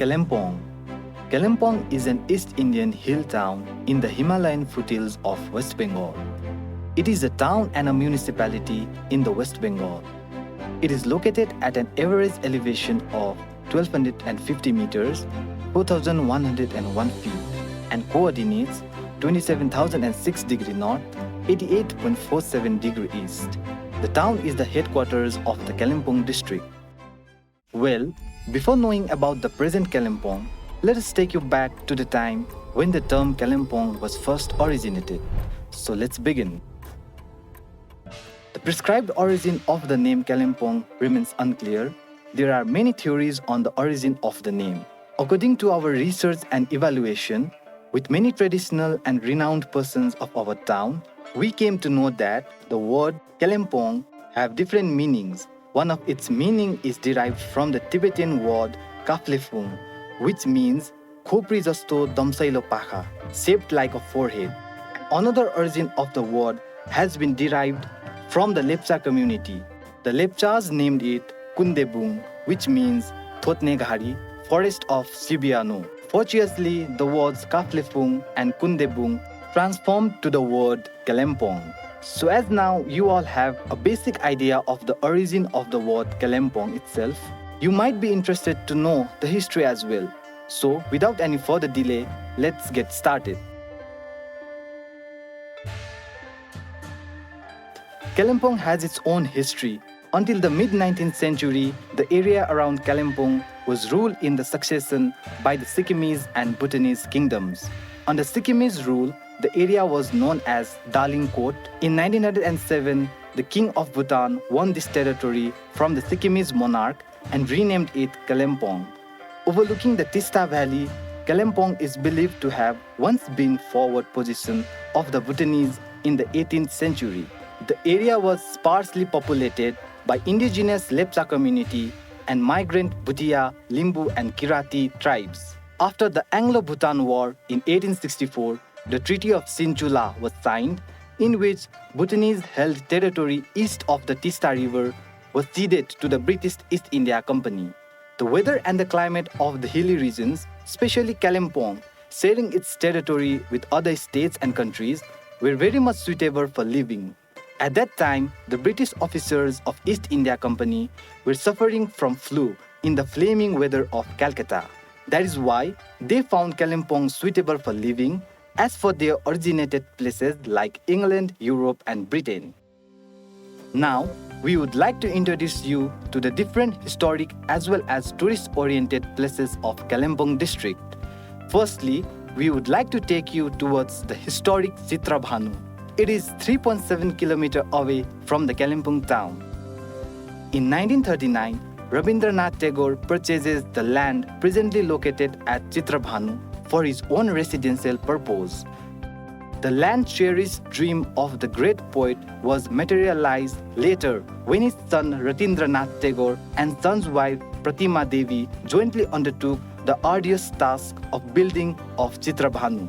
Kalimpong. Kalimpong is an East Indian hill town in the Himalayan foothills of West Bengal. It is a town and a municipality in the West Bengal. It is located at an average elevation of 1250 meters, 4101 feet, and coordinates 27,006 degree north, 88.47 degree east. The town is the headquarters of the Kalimpong district. Well, before knowing about the present Kalimpong, let us take you back to the time when the term Kalimpong was first originated. So let's begin. The prescribed origin of the name Kalimpong remains unclear. There are many theories on the origin of the name. According to our research and evaluation, with many traditional and renowned persons of our town, we came to know that the word Kalimpong have different meanings. One of its meaning is derived from the Tibetan word Kaflefung, which means Khopri jasto damsailo pakha, shaped like a forehead. Another origin of the word has been derived from the Lepcha community. The Lepchas named it Kundebung, which means Thotne Ghari, forest of Sibiano. Fortuitously, the words Kaflefung and Kundebung transformed to the word Kalimpong. So as now you all have a basic idea of the origin of the word Kalimpong itself, you might be interested to know the history as well. So without any further delay, let's get started. Kalimpong has its own history. Until the mid-19th century, the area around Kalimpong was ruled in the succession by the Sikkimese and Bhutanese kingdoms. Under Sikkimese rule, the area was known as Dalingkot. In 1907, the King of Bhutan won this territory from the Sikkimese monarch and renamed it Kalimpong. Overlooking the Tista Valley, Kalimpong is believed to have once been forward position of the Bhutanese in the 18th century. The area was sparsely populated by indigenous Lepcha community and migrant Bhutia, Limbu and Kirati tribes. After the Anglo-Bhutan War in 1864, the Treaty of Sinchula was signed, in which Bhutanese held territory east of the Tista River was ceded to the British East India Company. The weather and the climate of the hilly regions, especially Kalimpong, sharing its territory with other states and countries, were very much suitable for living. At that time, the British officers of East India Company were suffering from flu in the flaming weather of Calcutta. That is why they found Kalimpong suitable for living, as for their originated places like England, Europe and Britain. Now, we would like to introduce you to the different historic as well as tourist-oriented places of Kalimpong district. Firstly, we would like to take you towards the historic Chitrabhanu. It is 3.7 km away from the Kalimpong town. In 1939, Rabindranath Tagore purchases the land presently located at Chitrabhanu for his own residential purpose. The land-cherished dream of the great poet was materialized later when his son Ratindranath Tagore and son's wife Pratima Devi jointly undertook the arduous task of building of Chitrabhanu.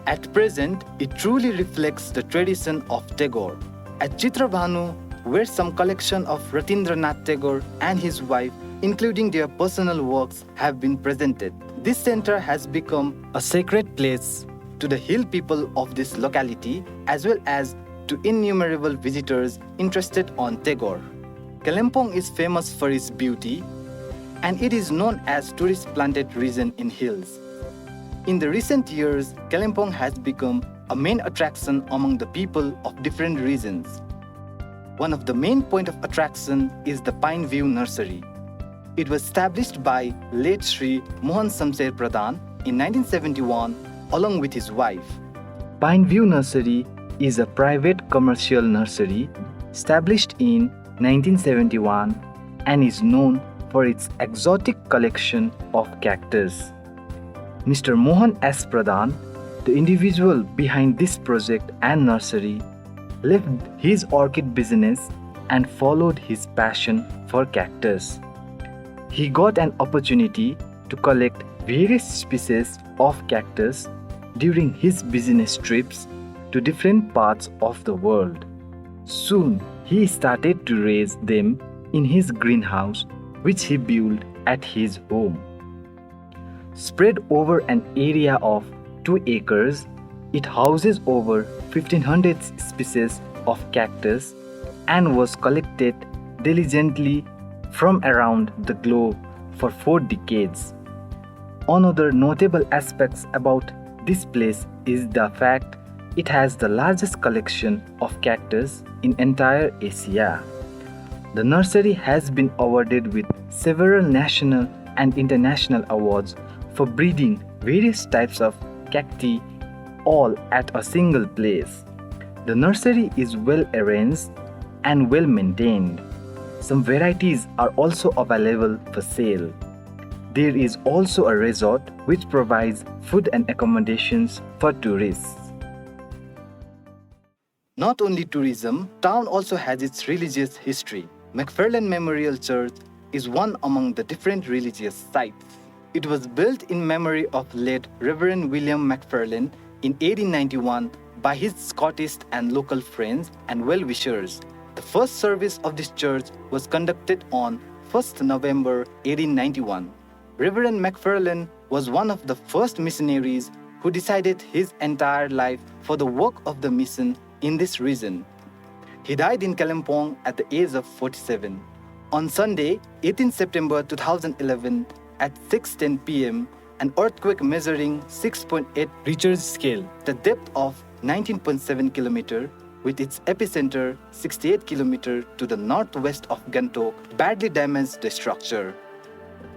At present, it truly reflects the tradition of Tagore. At Chitrabhanu, where some collection of Ratindranath Tagore and his wife, including their personal works, have been presented. This center has become a sacred place to the hill people of this locality as well as to innumerable visitors interested on Tagore. Kalimpong is famous for its beauty and it is known as tourist planted region in hills. In the recent years, Kalimpong has become a main attraction among the people of different regions. One of the main points of attraction is the Pine View Nursery. It was established by late Sri Mohan Samser Pradhan in 1971 along with his wife. Pine View Nursery is a private commercial nursery established in 1971 and is known for its exotic collection of cactus. Mr. Mohan S. Pradhan, the individual behind this project and nursery, left his orchid business and followed his passion for cactus. He got an opportunity to collect various species of cactus during his business trips to different parts of the world. Soon, he started to raise them in his greenhouse, which he built at his home. Spread over an area of 2 acres, it houses over 1500 species of cactus and was collected diligently from around the globe for 4 decades. Another notable aspect about this place is the fact it has the largest collection of cactus in entire Asia. The nursery has been awarded with several national and international awards for breeding various types of cacti all at a single place. The nursery is well arranged and well maintained. Some varieties are also available for sale. There is also a resort which provides food and accommodations for tourists. Not only tourism, town also has its religious history. McFarlane Memorial Church is one among the different religious sites. It was built in memory of late Reverend William McFarlane in 1891 by his Scottish and local friends and well-wishers. The first service of this church was conducted on 1st November 1891. Reverend McFarlane was one of the first missionaries who decided his entire life for the work of the mission in this region. He died in Kalimpong at the age of 47. On Sunday, 18 September 2011, at 6:10 p.m., an earthquake measuring 6.8 Richter scale, the depth of 19.7 km, with its epicenter 68 km to the northwest of Gantok, badly damaged the structure.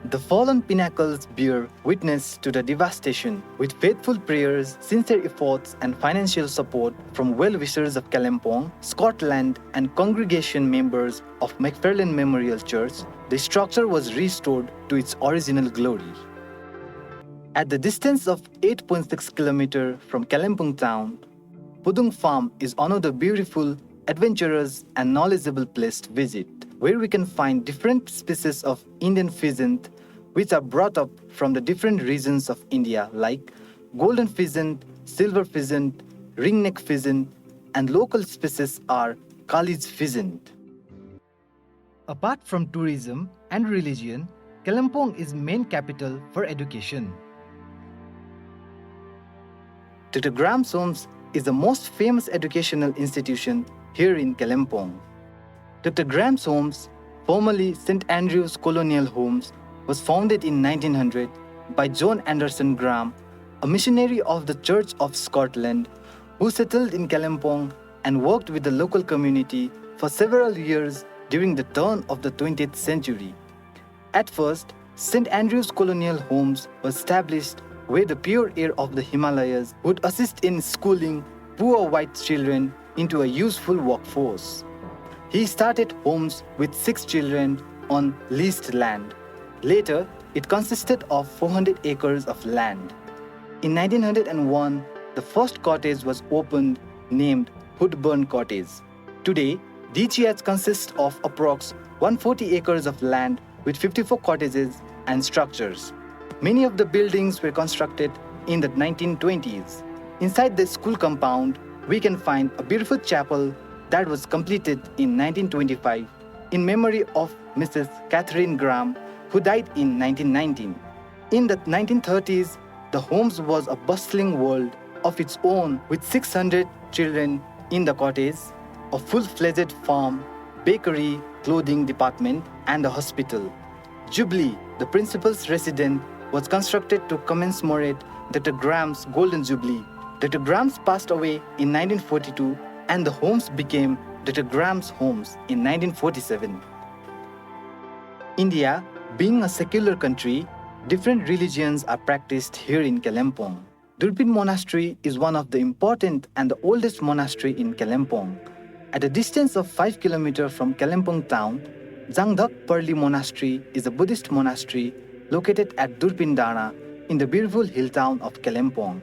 The fallen pinnacles bear witness to the devastation, with faithful prayers, sincere efforts, and financial support from well-wishers of Kalimpong, Scotland, and congregation members of McFarlane Memorial Church. The structure was restored to its original glory. At the distance of 8.6 km from Kalimpong town, Pudung Farm is another beautiful, adventurous, and knowledgeable place to visit, where we can find different species of Indian pheasant which are brought up from the different regions of India like golden pheasant, silver pheasant, ringneck pheasant, and local species are Kali's pheasant. Apart from tourism and religion, Kalimpong is main capital for education. Dr. Graham's Homes is the most famous educational institution here in Kalimpong. Dr. Graham's Homes, formerly St. Andrew's Colonial Homes, was founded in 1900 by John Anderson Graham, a missionary of the Church of Scotland, who settled in Kalimpong and worked with the local community for several years during the turn of the 20th century. At first, St. Andrew's Colonial Homes was established where the pure air of the Himalayas would assist in schooling poor white children into a useful workforce. He started homes with 6 children on leased land. Later, it consisted of 400 acres of land. In 1901, the first cottage was opened named Woodburn Cottage. Today, DGH consists of approx 140 acres of land with 54 cottages and structures. Many of the buildings were constructed in the 1920s. Inside the school compound, we can find a beautiful chapel that was completed in 1925 in memory of Mrs. Catherine Graham, who died in 1919. In the 1930s, the homes was a bustling world of its own with 600 children in the cottage, a full-fledged farm, bakery, clothing department, and a hospital. Jubilee, the principal's residence, was constructed to commemorate Dr. Graham's Golden Jubilee. Dr. Graham's passed away in 1942 and the homes became Dr. Graham's Homes in 1947. India, being a secular country, different religions are practiced here in Kalimpong. Durpin Monastery is one of the important and the oldest monastery in Kalimpong. At a distance of 5 km from Kalimpong town, Jangdak Perli Monastery is a Buddhist monastery located at Durpin Dana in the beautiful hill town of Kalimpong.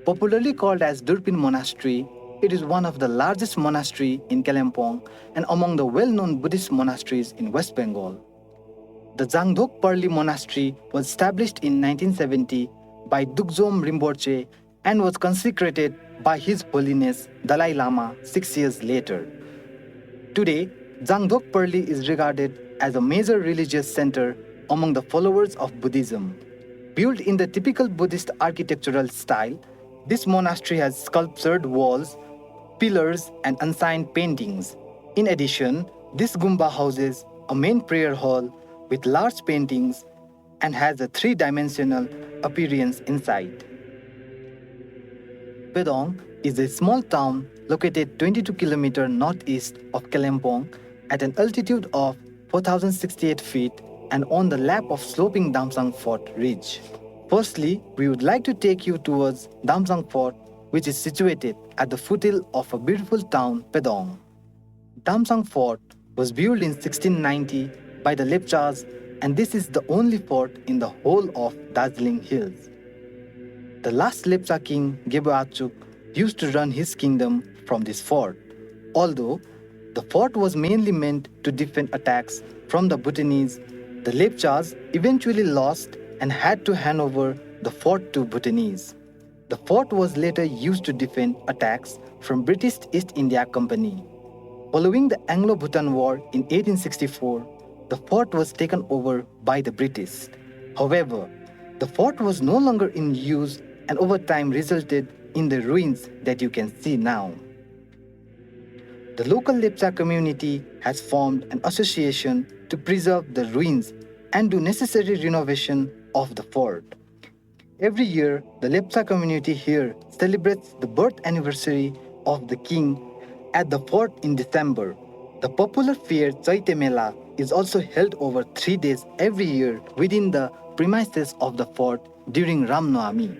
Popularly called as Durpin Monastery, it is one of the largest monastery in Kalimpong and among the well-known Buddhist monasteries in West Bengal. The Jangdok Perli Monastery was established in 1970 by Dukjom Rinpoche and was consecrated by His Holiness Dalai Lama 6 years later. Today, Jangdok Perli is regarded as a major religious center among the followers of Buddhism. Built in the typical Buddhist architectural style, this monastery has sculptured walls, pillars, and unsigned paintings. In addition, this Gumba houses a main prayer hall with large paintings and has a three-dimensional appearance inside. Pedong is a small town located 22 km northeast of Kalimpong at an altitude of 4,068 feet and on the lap of sloping Damsang Fort Ridge. Firstly, we would like to take you towards Damsang Fort, which is situated at the foothill of a beautiful town, Pedong. Damsang Fort was built in 1690 by the Lepchas, and this is the only fort in the whole of Darjeeling Hills. The last Lepcha king, Gebo Achuk, used to run his kingdom from this fort, although the fort was mainly meant to defend attacks from the Bhutanese. The Lepchas eventually lost and had to hand over the fort to Bhutanese. The fort was later used to defend attacks from British East India Company. Following the Anglo-Bhutan War in 1864, the fort was taken over by the British. However, the fort was no longer in use and over time resulted in the ruins that you can see now. The local Lepcha community has formed an association to preserve the ruins and do necessary renovation of the fort. Every year, the Lepcha community here celebrates the birth anniversary of the king at the fort in December. The popular fair Chaite Mela is also held over 3 days every year within the premises of the fort during Ram Navami.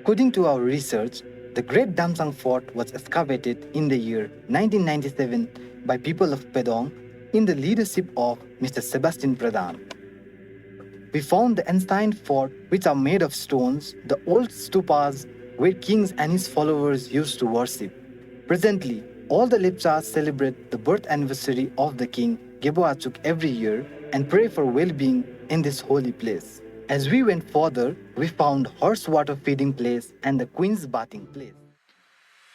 According to our research, the Great Damsang Fort was excavated in the year 1997 by people of Pedong in the leadership of Mr. Sebastian Pradhan. We found the ancient fort, which are made of stones, the old stupas where kings and his followers used to worship. Presently, all the Lepchas celebrate the birth anniversary of the king Gebo Achuk every year and pray for well-being in this holy place. As we went further, we found horse water feeding place and the queen's bathing place.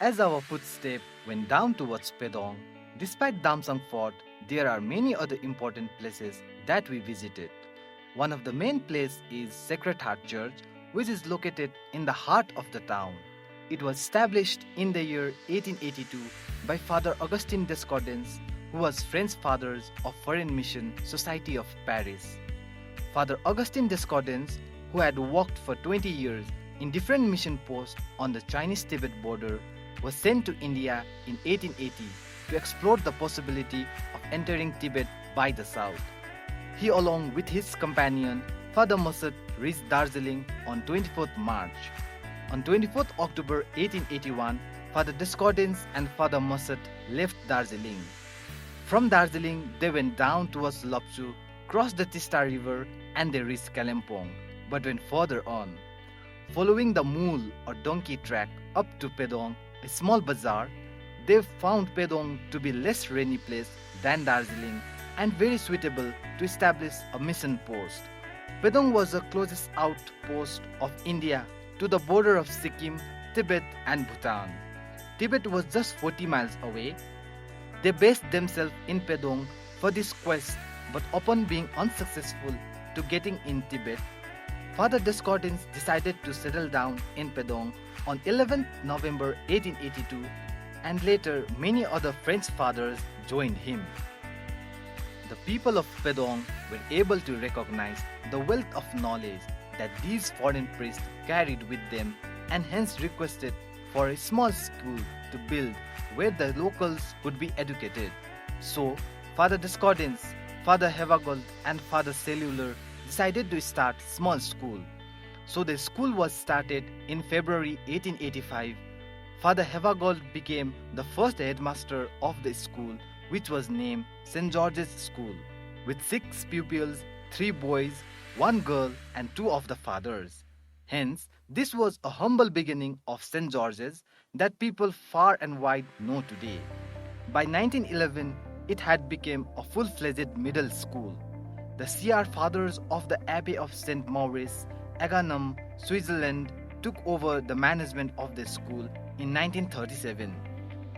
As our footsteps went down towards Pedong, despite Damsang Fort, there are many other important places that we visited. One of the main places is Sacred Heart Church, which is located in the heart of the town. It was established in the year 1882 by Father Augustin Descordens, who was French Fathers of Foreign Mission Society of Paris. Father Augustin Descordens, who had worked for 20 years in different mission posts on the Chinese-Tibet border, was sent to India in 1880 to explore the possibility of entering Tibet by the south. He, along with his companion, Father Masud, reached Darjeeling on 24th March. On 24th October 1881, Father Descordens and Father Masud left Darjeeling. From Darjeeling, they went down towards Lopchu, crossed the Tista River, and they reached Kalimpong, but went further on. Following the mule or donkey track up to Pedong, a small bazaar, they found Pedong to be less rainy place than Darjeeling and very suitable to establish a mission post. Pedong was the closest outpost of India to the border of Sikkim, Tibet and Bhutan. Tibet was just 40 miles away. They based themselves in Pedong for this quest, but upon being unsuccessful to getting in Tibet, Father Descordens decided to settle down in Pedong on 11th November 1882, and later many other French fathers joined him. The people of Pedong were able to recognize the wealth of knowledge that these foreign priests carried with them and hence requested for a small school to build where the locals would be educated. So, Father Descordens, Father Hevagold and Father Cellular decided to start small school. So the school was started in February 1885. Father Hevagold became the first headmaster of the school, which was named St. George's School, with 6 pupils, 3 boys, 1 girl and 2 of the fathers. Hence, this was a humble beginning of St. George's that people far and wide know today. By 1911, it had become a full-fledged middle school. The CR fathers of the Abbey of St. Maurice, Aganum, Switzerland, took over the management of the school in 1937.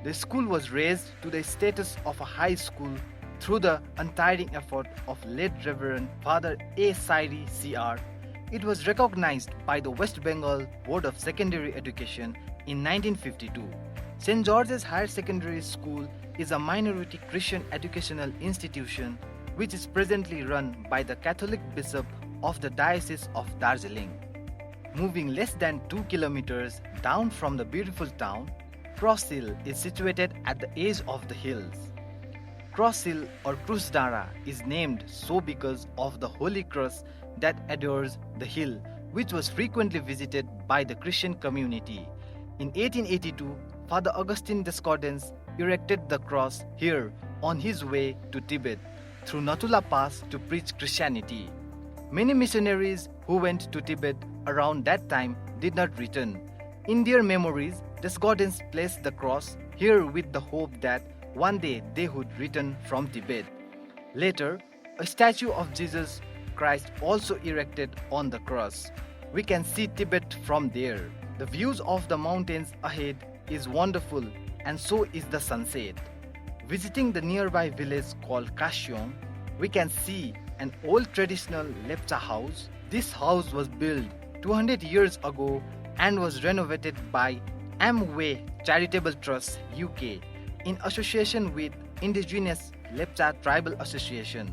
The school was raised to the status of a high school through the untiring effort of late Reverend Father A. Sairi CR, It was recognized by the West Bengal Board of Secondary Education in 1952. St. George's Higher Secondary School is a minority Christian educational institution which is presently run by the Catholic Bishop of the Diocese of Darjeeling. Moving less than 2 kilometers down from the beautiful town, Cross Hill is situated at the edge of the hills. Cross Hill or Krusdara is named so because of the Holy Cross that adorns the hill, which was frequently visited by the Christian community. In 1882, Father Augustine Descordens erected the cross here on his way to Tibet through Natula Pass to preach Christianity. Many missionaries who went to Tibet around that time did not return. In their memories, Descordens placed the cross here with the hope that one day they would return from Tibet. Later, a statue of Jesus Christ also erected on the cross. We can see Tibet from there. The views of the mountains ahead is wonderful, and so is the sunset. Visiting the nearby village called Kashyong, we can see an old traditional Lepcha house. This house was built 200 years ago and was renovated by Amway Charitable Trust UK in association with Indigenous Lepcha Tribal Association.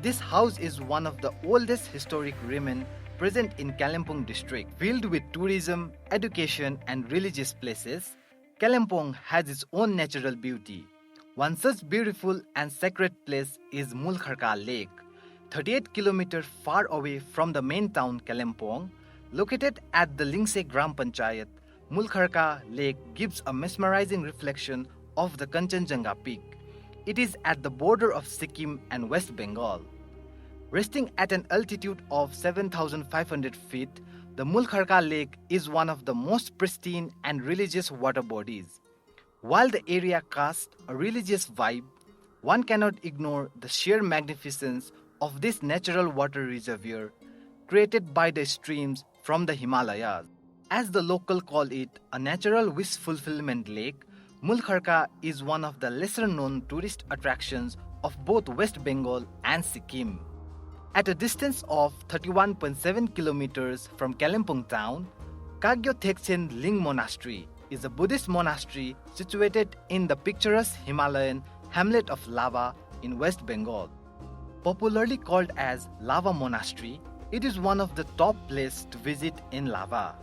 This house is one of the oldest historic remains present in Kalimpong district. Filled with tourism, education and religious places, Kalimpong has its own natural beauty. One such beautiful and sacred place is Mulkharka Lake, 38 kilometers far away from the main town Kalimpong. Located at the Lingse Gram Panchayat, Mulkharka Lake gives a mesmerizing reflection of the Kanchenjunga peak. It is at the border of Sikkim and West Bengal. Resting at an altitude of 7,500 feet, the Mulkharka Lake is one of the most pristine and religious water bodies. While the area casts a religious vibe, one cannot ignore the sheer magnificence of this natural water reservoir created by the streams from the Himalayas. As the local call it a natural wish fulfillment lake, Mulkharka is one of the lesser known tourist attractions of both West Bengal and Sikkim. At a distance of 31.7 kilometers from Kalimpong town, Kagyo Thekchen Ling Monastery is a Buddhist monastery situated in the picturesque Himalayan hamlet of Lava in West Bengal. Popularly called as Lava Monastery, it is one of the top places to visit in Lava.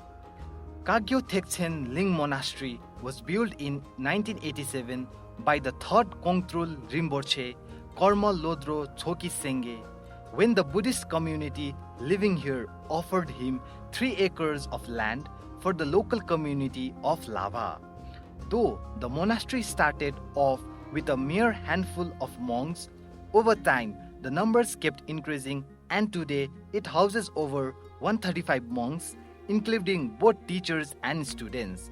Kagyo Thekchen Ling Monastery was built in 1987 by the third Kongtrul Rinpoche Korma Lodro Choki Sengye when the Buddhist community living here offered him 3 acres of land for the local community of Lava. Though the monastery started off with a mere handful of monks, over time the numbers kept increasing and today it houses over 135 monks, including both teachers and students.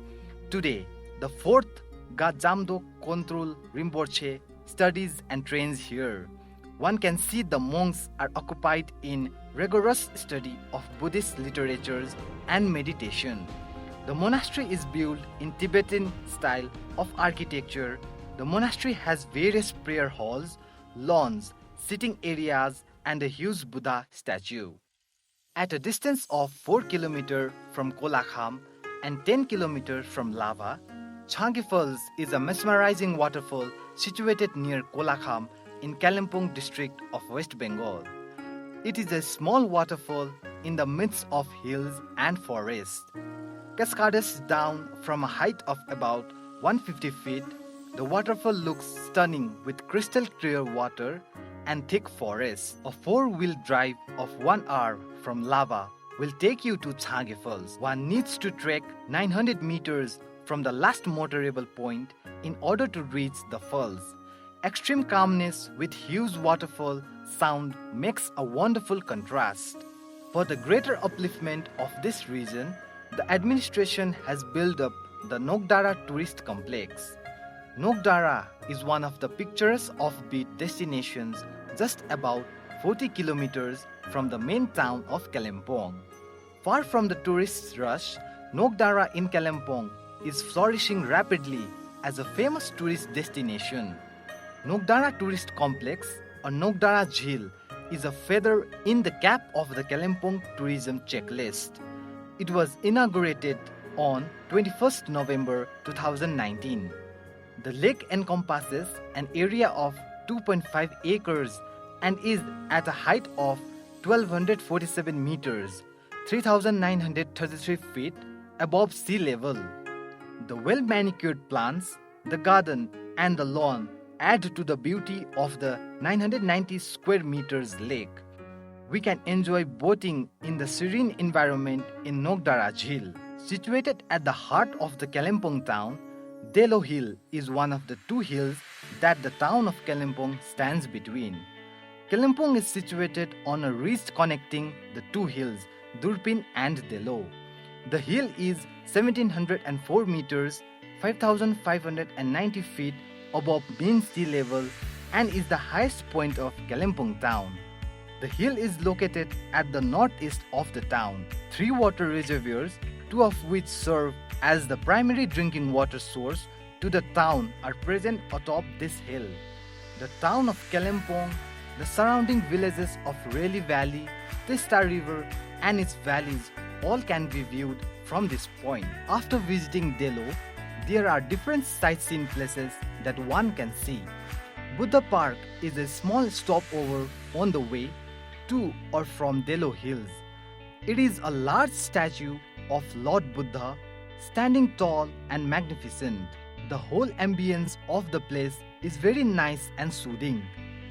Today, the 4th Gajamdo Kontrul Rinpoche studies and trains here. One can see the monks are occupied in rigorous study of Buddhist literatures and meditation. The monastery is built in Tibetan style of architecture. The monastery has various prayer halls, lawns, sitting areas, and a huge Buddha statue. At a distance of 4 km from Kolakham and 10 km from Lava, Changi Falls is a mesmerizing waterfall situated near Kolakham in Kalimpong district of West Bengal. It is a small waterfall in the midst of hills and forest. Cascades down from a height of about 150 feet, the waterfall looks stunning with crystal clear water and thick forests. A 4-wheel drive of 1 hour from Lava will take you to Changi Falls. One needs to trek 900 meters from the last motorable point in order to reach the falls. Extreme calmness with huge waterfall sound makes a wonderful contrast. For the greater upliftment of this region, the administration has built up the Nogdara tourist complex. Nogdara is one of the picturesque offbeat destinations just about 40 kilometers from the main town of Kalimpong. Far from the tourist rush, Nogdara in Kalimpong is flourishing rapidly as a famous tourist destination. Nogdara Tourist Complex or Nogdara Jheel is a feather in the cap of the Kalimpong tourism checklist. It was inaugurated on 21st November 2019. The lake encompasses an area of 2.5 acres and is at a height of 1247 meters, 3933 feet above sea level. The well-manicured plants, the garden and the lawn add to the beauty of the 990 square meters lake. We can enjoy boating in the serene environment in Nogdara Jheel. Situated at the heart of the Kalimpong town, Delo Hill is one of the two hills that the town of Kalimpong stands between. Kalimpong is situated on a ridge connecting the two hills, Durpin and Delo. The hill is 1704 meters, 5590 feet above mean sea level and is the highest point of Kalimpong town. The hill is located at the northeast of the town. 3 water reservoirs, 2 of which serve as the primary drinking water source to the town, are present atop this hill. The town of Kalimpong, the surrounding villages of Reli Valley, Tista River and its valleys all can be viewed from this point. After visiting Delo, there are different sightseeing places that one can see. Buddha Park is a small stopover on the way to or from Delo Hills. It is a large statue of Lord Buddha, standing tall and magnificent. The whole ambience of the place is very nice and soothing.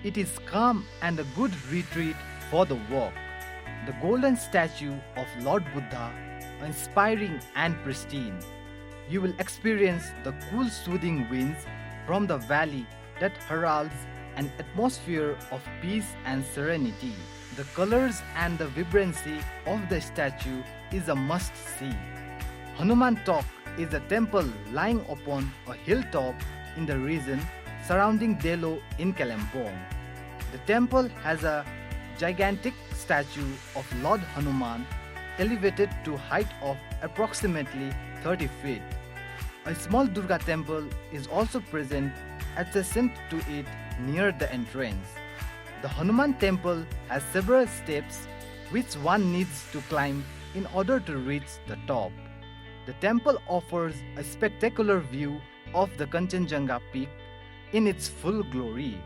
It is calm and a good retreat for the walk. The golden statue of Lord Buddha, inspiring and pristine. You will experience the cool soothing winds from the valley that heralds an atmosphere of peace and serenity. The colors and the vibrancy of the statue is a must-see. Hanuman Tok is a temple lying upon a hilltop in the region surrounding Delo in Kalimpong. The temple has a gigantic statue of Lord Hanuman elevated to height of approximately 30 feet. A small Durga temple is also present adjacent to it near the entrance. The Hanuman temple has several steps which one needs to climb in order to reach the top. The temple offers a spectacular view of the Kanchenjunga peak in its full glory.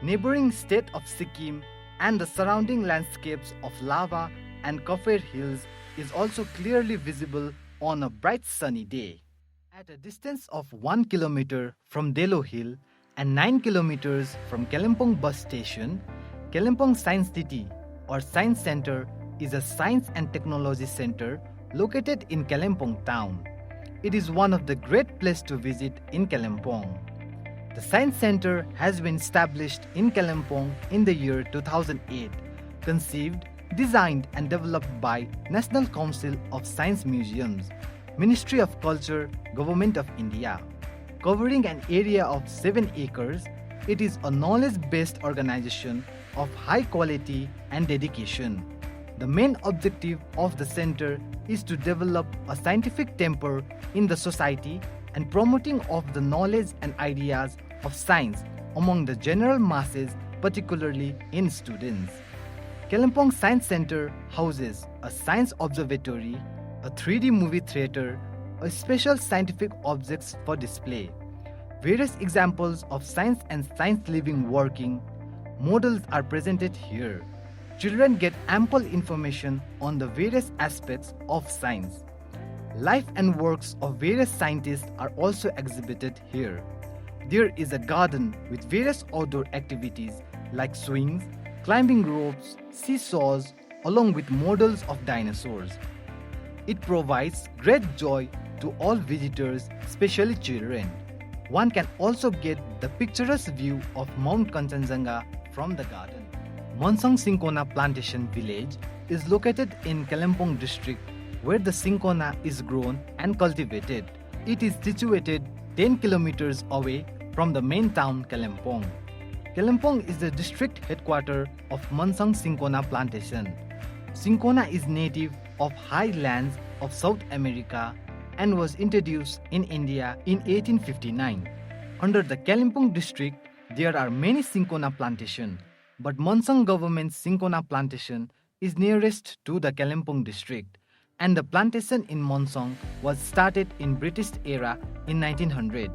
Neighboring state of Sikkim and the surrounding landscapes of lava and Kafir hills is also clearly visible on a bright sunny day. At a distance of 1 kilometer from Delo Hill and 9 kilometers from Kalimpong bus station, Kalimpong Science City or Science Center is a science and technology center located in Kalimpong town. It is one of the great places to visit in Kalimpong. The Science Center has been established in Kalimpong in the year 2008, conceived, designed and developed by National Council of Science Museums, Ministry of Culture, Government of India. Covering an area of 7 acres, it is a knowledge-based organization of high quality and dedication. The main objective of the center is to develop a scientific temper in the society and promoting of the knowledge and ideas of science among the general masses, particularly in students. Kalimpong Science Center houses a science observatory, a 3D movie theater, a special scientific objects for display. Various examples of science and science living working models are presented here. Children get ample information on the various aspects of science. Life and works of various scientists are also exhibited here. There is a garden with various outdoor activities like swings, climbing ropes, seesaws, along with models of dinosaurs. It provides great joy to all visitors, especially children. One can also get the picturesque view of Mount Kanchenjunga from the garden. Monsang Cinchona Plantation Village is located in Kalimpong district where the cinchona is grown and cultivated. It is situated 10 kilometers away from the main town Kalimpong. Kalimpong is the district headquarters of Monsang Cinchona Plantation. Cinchona is native of highlands of South America and was introduced in India in 1859. Under the Kalimpong district, there are many cinchona plantations. But Monsang government's Sincona plantation is nearest to the Kalimpong district, and the plantation in Monsong was started in British era in 1900.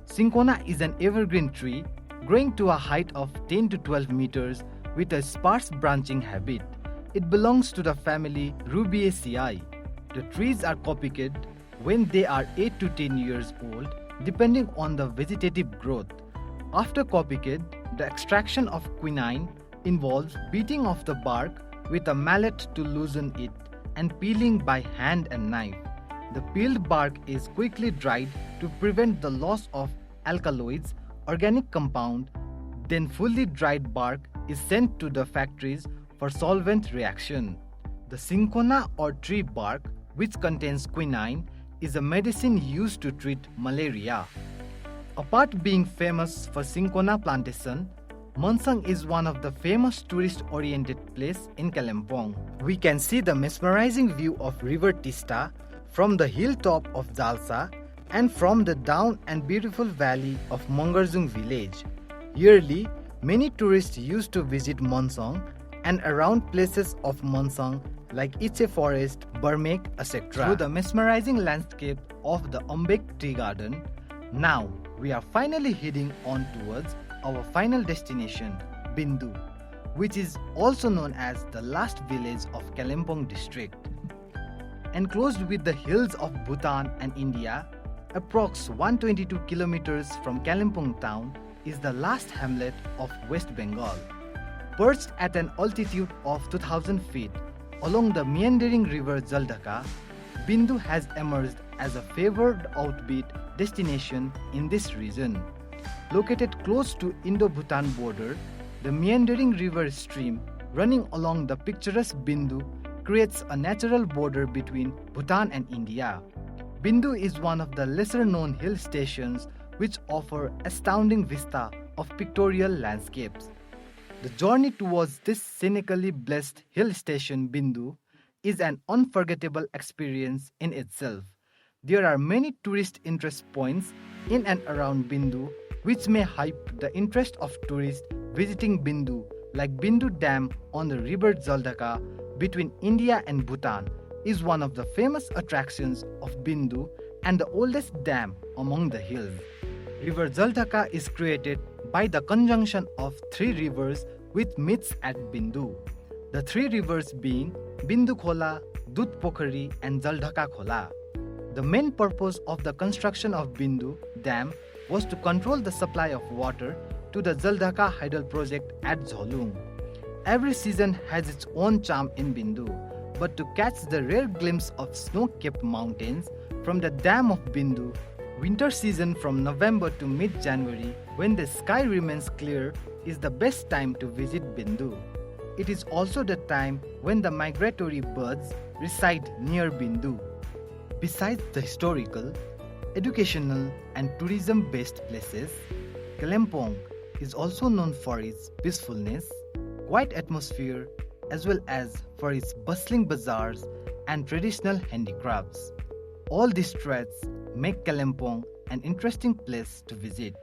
Sincona is an evergreen tree growing to a height of 10 to 12 meters with a sparse branching habit. It belongs to the family Rubiaceae. The trees are copicated when they are 8 to 10 years old, depending on the vegetative growth. After copicade, the extraction of quinine involves beating off the bark with a mallet to loosen it and peeling by hand and knife. The peeled bark is quickly dried to prevent the loss of alkaloids, organic compound. Then fully dried bark is sent to the factories for solvent reaction. The cinchona or tree bark, which contains quinine, is a medicine used to treat malaria. Apart being famous for cinchona plantation, Monsang is one of the famous tourist-oriented place in Kalimpong. We can see the mesmerizing view of River Tista from the hilltop of Jalsa and from the down and beautiful valley of Mongarzung village. Yearly, many tourists used to visit Monsang and around places of Monsang like Iche Forest, Burmek, etc. through the mesmerizing landscape of the Umbek Tea Garden. Now, we are finally heading on towards our final destination, Bindu, which is also known as the last village of Kalimpong district. Enclosed with the hills of Bhutan and India, approx 122 kilometers from Kalimpong town is the last hamlet of West Bengal. Perched at an altitude of 2000 feet along the meandering river Jaldhaka, Bindu has emerged as a favored outbeat destination in this region. Located close to Indo-Bhutan border, the meandering river stream running along the picturesque Bindu creates a natural border between Bhutan and India. Bindu is one of the lesser-known hill stations which offer astounding vista of pictorial landscapes. The journey towards this scenically blessed hill station Bindu is an unforgettable experience in itself. There are many tourist interest points in and around Bindu which may hype the interest of tourists visiting Bindu, like Bindu Dam on the river Jaldhaka between India and Bhutan is one of the famous attractions of Bindu and the oldest dam among the hills. River Jaldhaka is created by the conjunction of three rivers which meets at Bindu. The three rivers being Bindu Khola, Dudh Pokhari and Jaldhaka Khola. The main purpose of the construction of Bindu Dam was to control the supply of water to the Jaldhaka Hydel project at Jholung. Every season has its own charm in Bindu, but to catch the rare glimpse of snow-capped mountains from the dam of Bindu, winter season from November to mid-January, when the sky remains clear, is the best time to visit Bindu. It is also the time when the migratory birds reside near Bindu. Besides the historical, educational and tourism-based places, Kalimpong is also known for its peacefulness, quiet atmosphere, as well as for its bustling bazaars and traditional handicrafts. All these traits make Kalimpong an interesting place to visit.